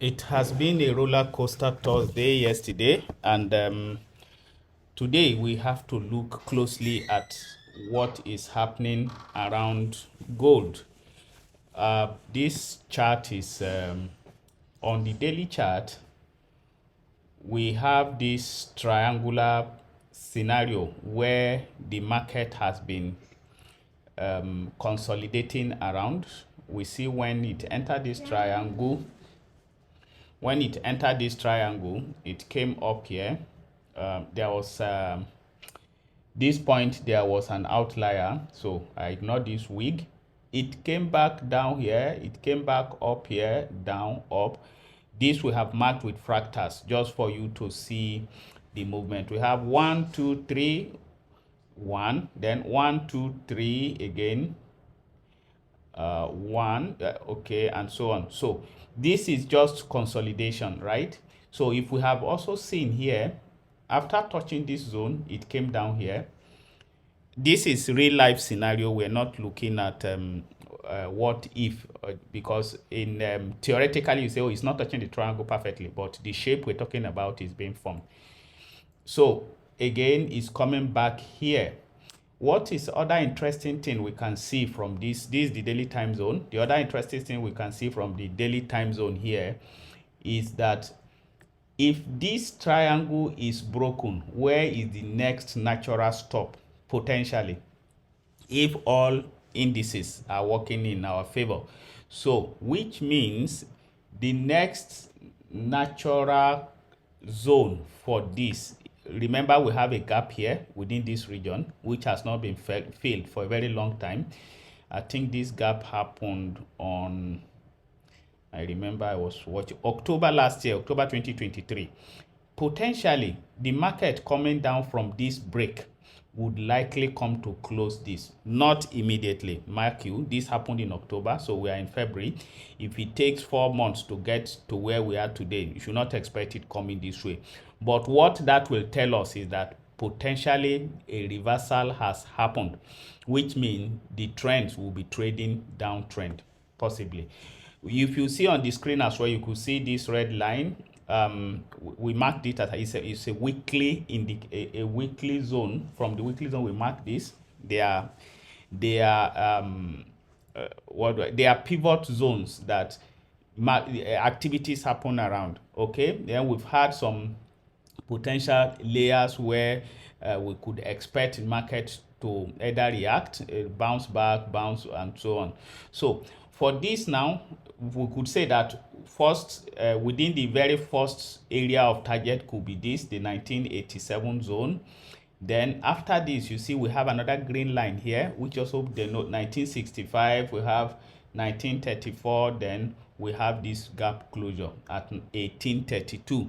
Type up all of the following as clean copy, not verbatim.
It has been a roller coaster Thursday yesterday, and today we have to look closely at what is happening around gold. This chart is on the daily chart. We have this triangular scenario where the market has been consolidating around. We see when it entered this triangle. When it entered this triangle, it came up here. There was this point, there was an outlier, so I ignored this wig. It came back down here, it came back up here, down, up. This we have marked with fractals just for you to see the movement. We have 1, 2, 3, 1, then 1, 2, 3 again, 1, okay, and so on. So this is just consolidation, right? So if we have also seen here, after touching this zone, it came down here. This is real life scenario. We're not looking at what if, because in theoretically you say, oh, it's not touching the triangle perfectly, but the shape we're talking about is being formed. So again, it's coming back here. What is other interesting thing we can see from this is the daily time zone. The other interesting thing we can see from the daily time zone here is that if this triangle is broken, where is the next natural stop potentially if all indices are working in our favor? So which means the next natural zone for this, remember we have a gap here within this region which has not been filled for a very long time. I think this gap happened on, I remember I was watching October last year, October 2023. Potentially the market coming down from this break would likely come to close this, not immediately. Mark you, this happened in October, so we are in February. If it takes 4 months to get to where we are today, you should not expect it coming this way. But what that will tell us is that potentially a reversal has happened, which means the trends will be trading downtrend, possibly. If you see on the screen as well, you could see this red line. We marked it as it's a weekly a weekly zone. From the weekly zone, we mark this. They are pivot zones that activities happen around. Okay, then we've had some potential layers where we could expect market to either react, bounce back, bounce, and so on. So for this now, we could say that first, within the very first area of target could be this, the 1987 zone. Then after this, you see we have another green line here, which also denote 1965. We have 1934. Then we have this gap closure at 1832.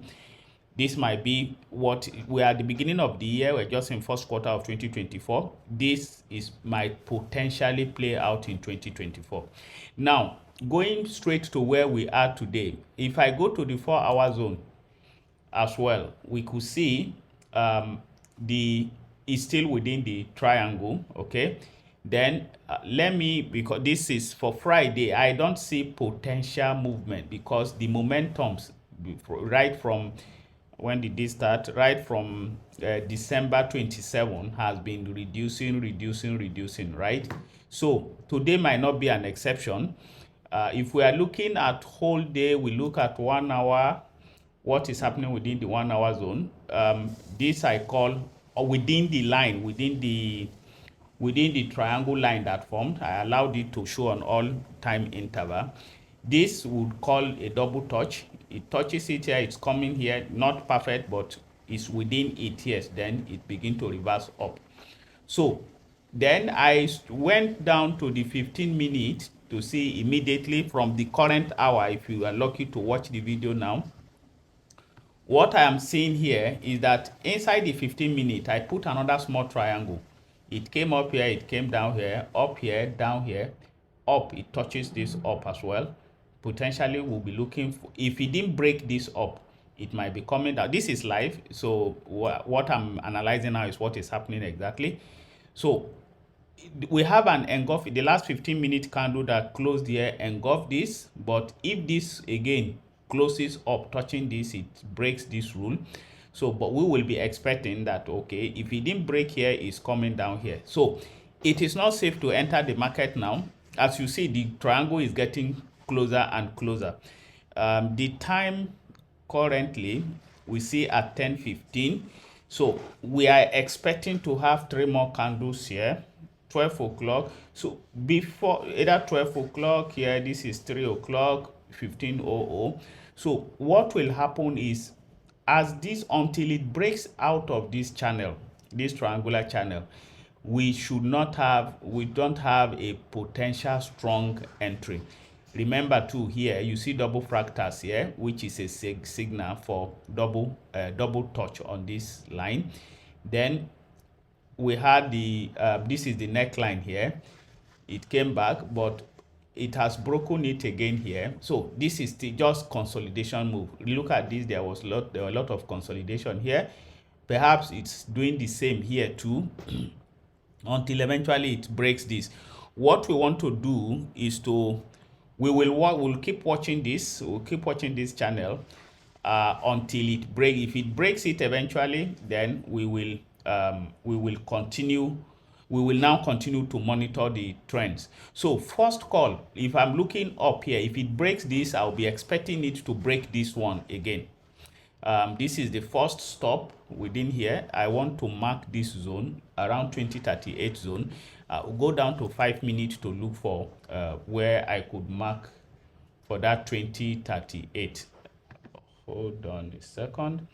This might be what we are at the beginning of the year. We're just in first quarter of 2024. This might potentially play out in 2024. Now, going straight to where we are today, if I go to the 4-hour zone as well, we could see is still within the triangle. Okay, then let me, because this is for Friday, I don't see potential movement because the momentums right from when did this start? Right from December 27 has been reducing, right? So today might not be an exception. If we are looking at whole day, we look at 1 hour, what is happening within the 1 hour zone. This I call within the line, within the triangle line that formed. I allowed it to show on all time interval. This would call a double touch. It touches it here, it's coming here, not perfect, but it's within it, yes, then it begins to reverse up. So then I went down to the 15 minutes to see immediately from the current hour. If you are lucky to watch the video now, what I am seeing here is that inside the 15 minutes, I put another small triangle. It came up here, it came down here, up here, down here, up. It touches this up as well. Potentially we'll be looking for, if it didn't break this up, it might be coming down. This is live, so what I'm analyzing now is what is happening exactly. So we have an engulf, the last 15-minute candle that closed here engulfed this, but if this again closes up touching this, it breaks this rule. So but we will be expecting that, okay, if it didn't break here, it's coming down here. So it is not safe to enter the market now. As you see, the triangle is getting closer and closer. The time currently we see at 10:15. So we are expecting to have 3 more candles here, 12 o'clock. So before either 12 o'clock here, this is 3 o'clock, 15:00. So what will happen is, as this, until it breaks out of this channel, this triangular channel, we don't have a potential strong entry. Remember too, here you see double fractals here, which is a signal for double touch on this line. Then we had the this is the neckline here. It came back, but it has broken it again here. So this is just consolidation move. Look at this, there were a lot of consolidation here. Perhaps it's doing the same here too until eventually it breaks this. What we want to do is to we'll keep watching this. We'll keep watching this channel until it breaks. If it breaks it eventually, then we will continue. We will now continue to monitor the trends. So first call, if I'm looking up here, if it breaks this, I'll be expecting it to break this one again. This is the first stop within here. I want to mark this zone around 2038 zone. I'll go down to 5 minutes to look for where I could mark for that 2038. Hold on a second.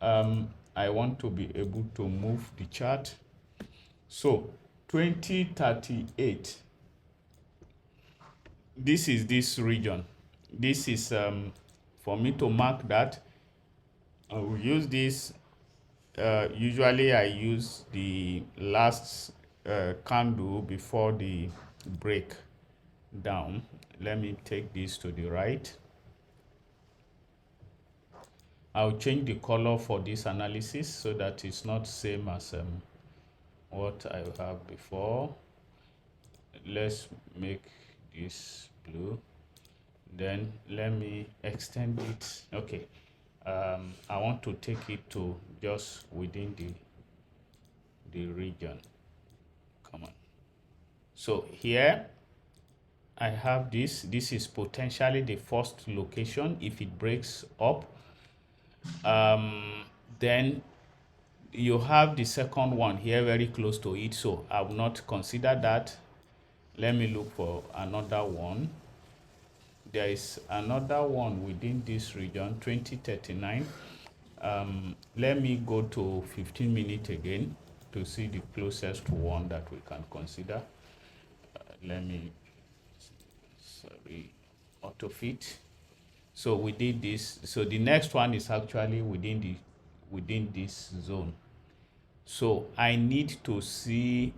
I want to be able to move the chart. So 2038, this is this region. This is for me to mark that. I will use this. Usually I use the last candle before the break down. Let me take this to the right. I'll change the color for this analysis so that it's not same as what I have before. Let's make this blue. Then let me extend it. Okay. I want to take it to just within the region. Come on. So here I have this. This is potentially the first location. If it breaks up, then you have the second one here very close to it. So I will not consider that. Let me look for another one. There is another one within this region, 2039. Let me go to 15 minutes again to see the closest one that we can consider. Let me, auto fit. So we did this. So the next one is actually within this zone. So I need to see,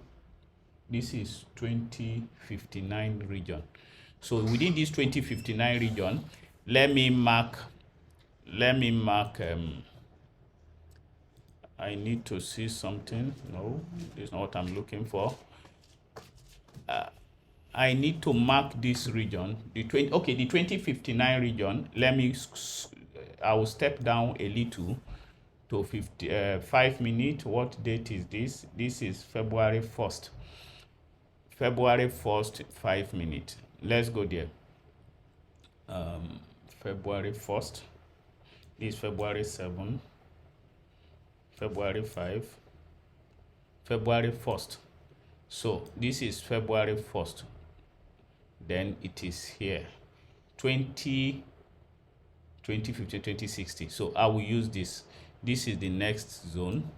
this is 2059 region. So within this 2059 region, let me mark, I need to see something. No, this is not what I'm looking for. I need to mark this region, the 2059 region. I will step down a little to 5 minutes. What date is this? This is February 1st. February 1st, 5 minutes. Let's go there. February 1st. This is February 7. February 5. February 1st. So this is February 1st. Then it is here. 2050, 2060. So I will use this. This is the next zone.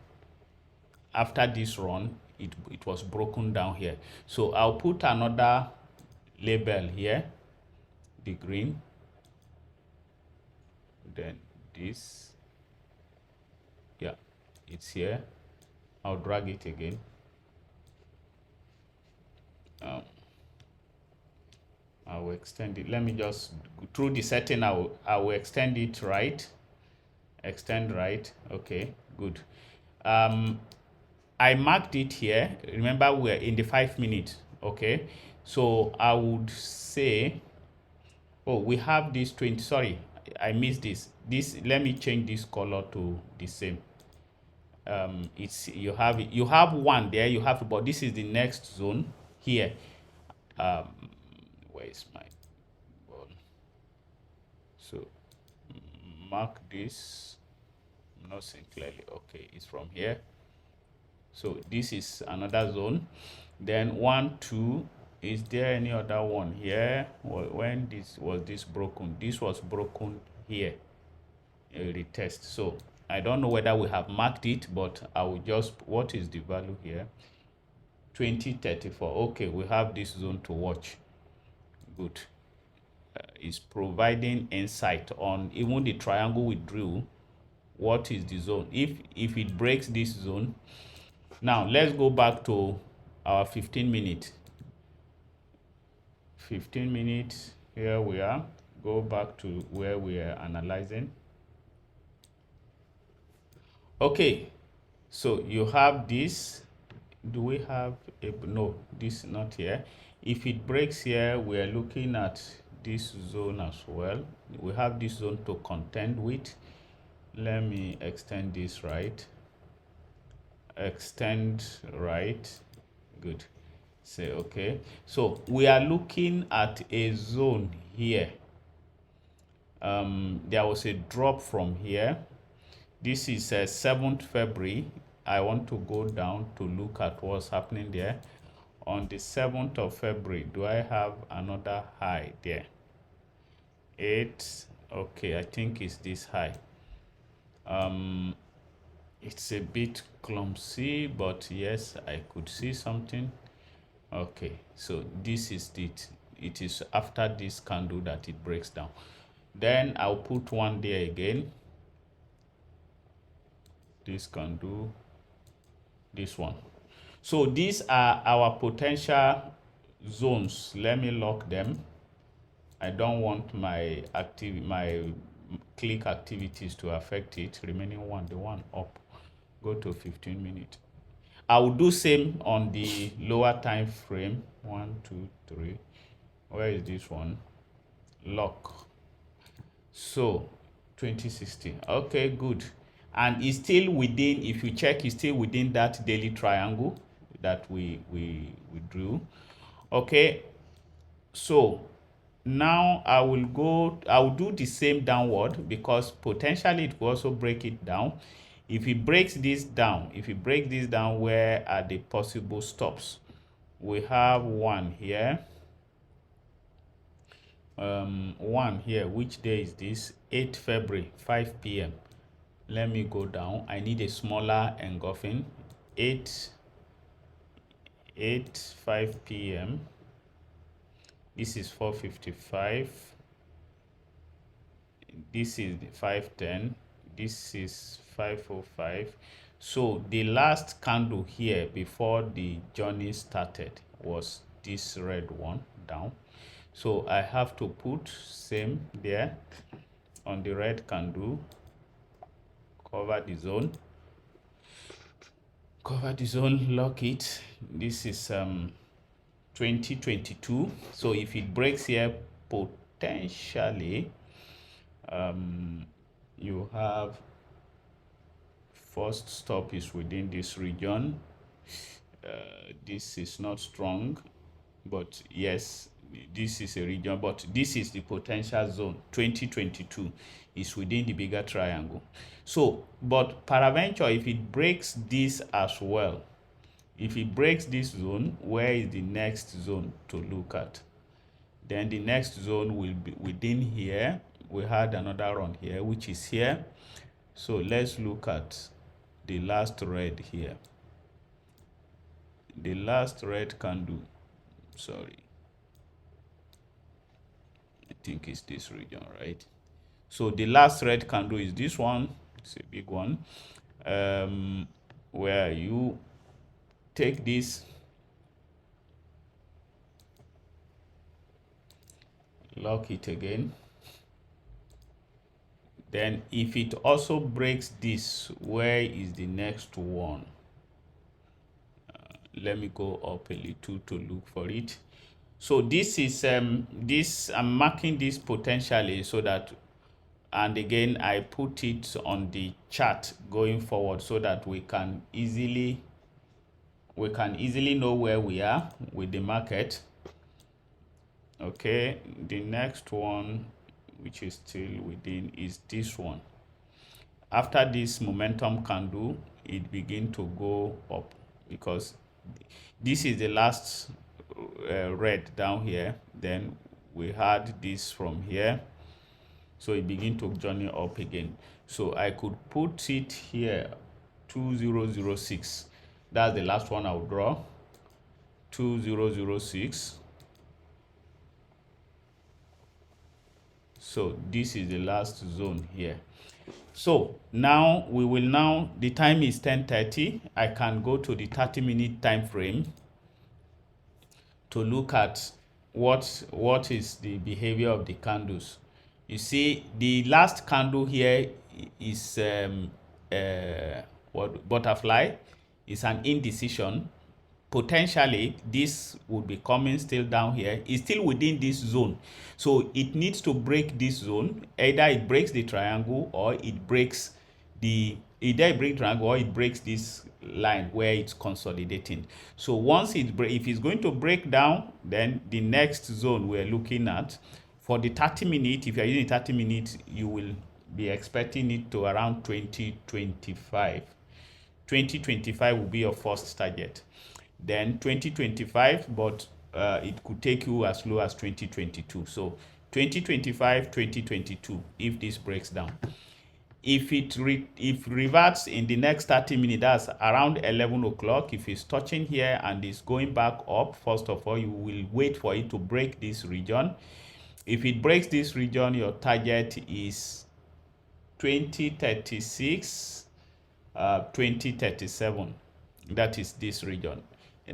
After this run, it was broken down here. So I'll put another label here, the green, then this, yeah, it's here. I'll drag it again. I will extend it. Let me just through the setting. I will extend it right. Extend right. Okay, good. I marked it here. Remember, we're in the 5 minutes. Okay, so I would say, oh, we have this 20. Sorry, I missed this. Let me change this color to the same. It's you have one there, you have, but this is the next zone here. Where is my ball? So mark this. I'm not seeing clearly. Okay, it's from here. So this is another zone. Then 1 2, is there any other one here? When this broken? This was broken here, a retest. So I don't know whether we have marked it, but I will just, what is the value here? 2034. Okay, we have this zone to watch. Good. It's providing insight on even the triangle we drew. What is the zone? If it breaks this zone. Now let's go back to our 15 minutes. 15 minutes, here we are. Go back to where we are analyzing. Okay, so you have this. Do we have a, no, this is not here. If it breaks here, we are looking at this zone as well. We have this zone to contend with. Let me extend this right. Extend right. Good. Say okay. So we are looking at a zone here. There was a drop from here. This is 7th February. I want to go down to look at what's happening there. On the 7th of February, do I have another high there? 8. Okay, I think it's this high. It's a bit clumsy, but yes, I could see something. Okay, so this is it. It is after this candle that it breaks down. Then I'll put one there again. This candle, this one. So these are our potential zones. Let me lock them. I don't want my click activities to affect it. Remaining one, the one up. Go to 15 minutes. I will do same on the lower time frame. 1 2 3. Where is this one? Lock. So 2060. Okay, good. And it's still within, if you check, it's still within that daily triangle that we drew. Okay, so now I will do the same downward, because potentially it will also break it down. If it breaks this down, where are the possible stops? We have one here. One here. Which day is this? 8 February, 5 p.m. Let me go down. I need a smaller engulfing. 5 p.m. This is 4:55. This is 5:10. This is 5:05. So the last candle here before the journey started was this red one down. So I have to put same there on the red candle. Cover the zone. Cover the zone, lock it. This is 2022. So if it breaks here, potentially you have first stop is within this region. This is not strong, but yes, this is a region, but this is the potential zone. 2022 is within the bigger triangle. So, but peradventure, if it breaks this as well, if it breaks this zone, where is the next zone to look at? Then the next zone will be within here. We had another run here, which is here. So let's look at the last red here. The last red candle, sorry, I think it's this region, right? So the last red candle is this one. It's a big one. Where you take this, lock it again. Then if it also breaks this, where is the next one? Let me go up a little to look for it. So this is I'm marking this potentially so that and again I put it on the chart going forward so that we can easily know where we are with the market. Okay, the next one, which is still within, is this one. After this momentum candle, it begin to go up because this is the last red down here. Then we had this from here, so it begin to journey up again. So I could put it here, 2006. That's the last one I'll draw, 2006. So this is the last zone here. So now the time is 10:30. I can go to the 30-minute time frame to look at what is the behavior of the candles. You see, the last candle here is what butterfly is an indecision. Potentially this would be coming still down here. It's still within this zone, so it needs to break this zone. Either it breaks the triangle or it breaks this line where it's consolidating. So once if it's going to break down, then the next zone we're looking at for the 30-minute, if you're using 30 minutes, you will be expecting it to around 2025. 2025 will be your first target. Then 2025, but it could take you as low as 2022. So 2025, 2022, if this breaks down. If it reverts in the next 30 minutes, that's around 11 o'clock. If it's touching here and it's going back up, first of all, you will wait for it to break this region. If it breaks this region, your target is 2036, 2037. That is this region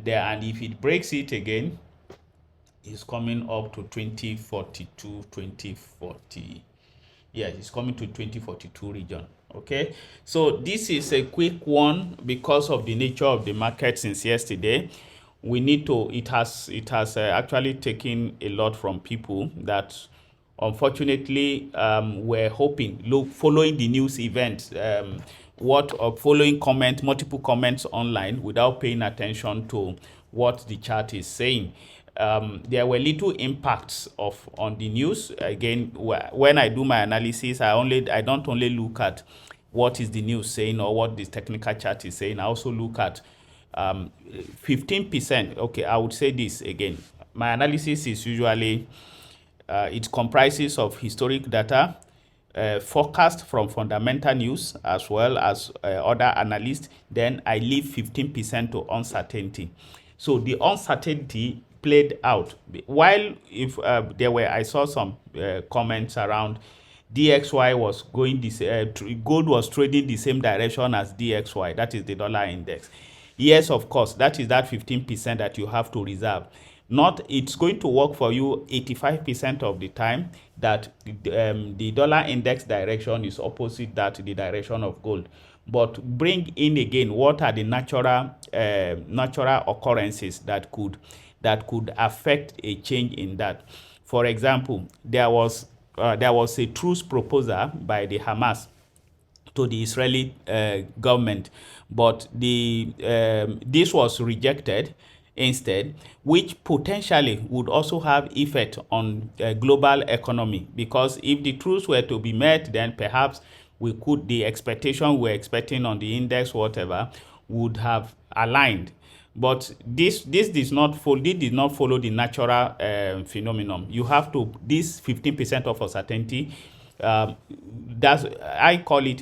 there. And if it breaks it again, it's coming up to 2042, 2040. Yeah, it's coming to 2042 region. Okay, so this is a quick one because of the nature of the market since yesterday. We need to, it has actually taken a lot from people that unfortunately were hoping, following the news event, following multiple comments online without paying attention to what the chart is saying. There were little impacts on the news. Again, when I do my analysis, I don't only look at what is the news saying or what the technical chart is saying. I also look at 15%. Okay, I would say this again. My analysis is usually it comprises of historic data, forecast from fundamental news, as well as other analysts. Then I leave 15% to uncertainty. So the uncertainty played out. While if I saw some comments around DXY was going this, gold was trading the same direction as DXY, that is the dollar index. Yes, of course, that is that 15% that you have to reserve. It's going to work for you 85% of the time that the dollar index direction is opposite the direction of gold. But bring in again, what are the natural occurrences that could affect a change in that. For example, there was a truce proposal by the Hamas to the Israeli government, but this was rejected instead, which potentially would also have effect on global economy, because if the truths were to be met, then perhaps the expectation we're expecting on the index, whatever, would have aligned. But this did not follow the natural phenomenon. You have to, this 15% of uncertainty, I call it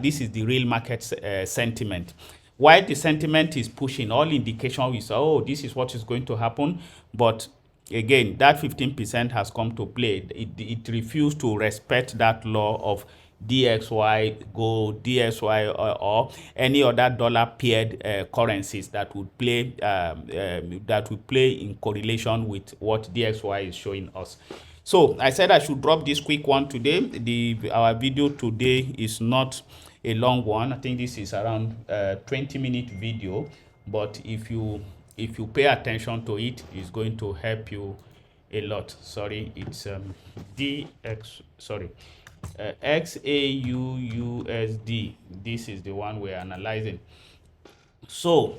this is the real market sentiment. While the sentiment is pushing, all indication is, oh, this is what is going to happen. But again, that 15% has come to play. It refused to respect that law of DXY, gold, DXY, or any other dollar paired currencies that would play in correlation with what DXY is showing us. So I said I should drop this quick one today. Our video today is not a long one. I think this is around 20-minute video, but if you pay attention to it, it's going to help you a lot. Sorry, it's XAUUSD. This is the one we're analyzing. So,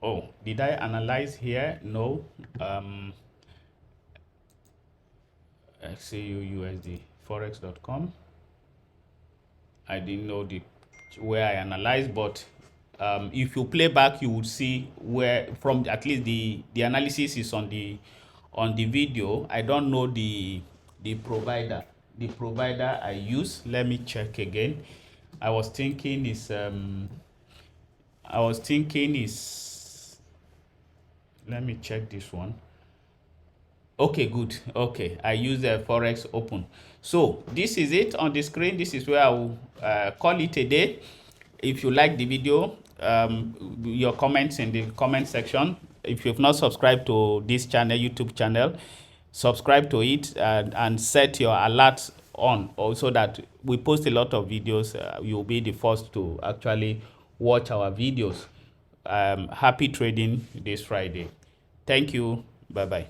oh, did I analyze here? No. XAUUSD forex.com. I didn't know where I analyzed, but if you play back, you would see where from at least the analysis is on the video. I don't know the provider I use. Let me check again. I was thinking is let me check this one. Okay, good. Okay, I use the Forex Open. So this is it on the screen. This is where I will call it a day. If you like the video, your comments in the comment section. If you've not subscribed to this channel, YouTube channel, subscribe to it and set your alerts on also that we post a lot of videos. You'll be the first to actually watch our videos. Happy trading this Friday. Thank you. Bye-bye.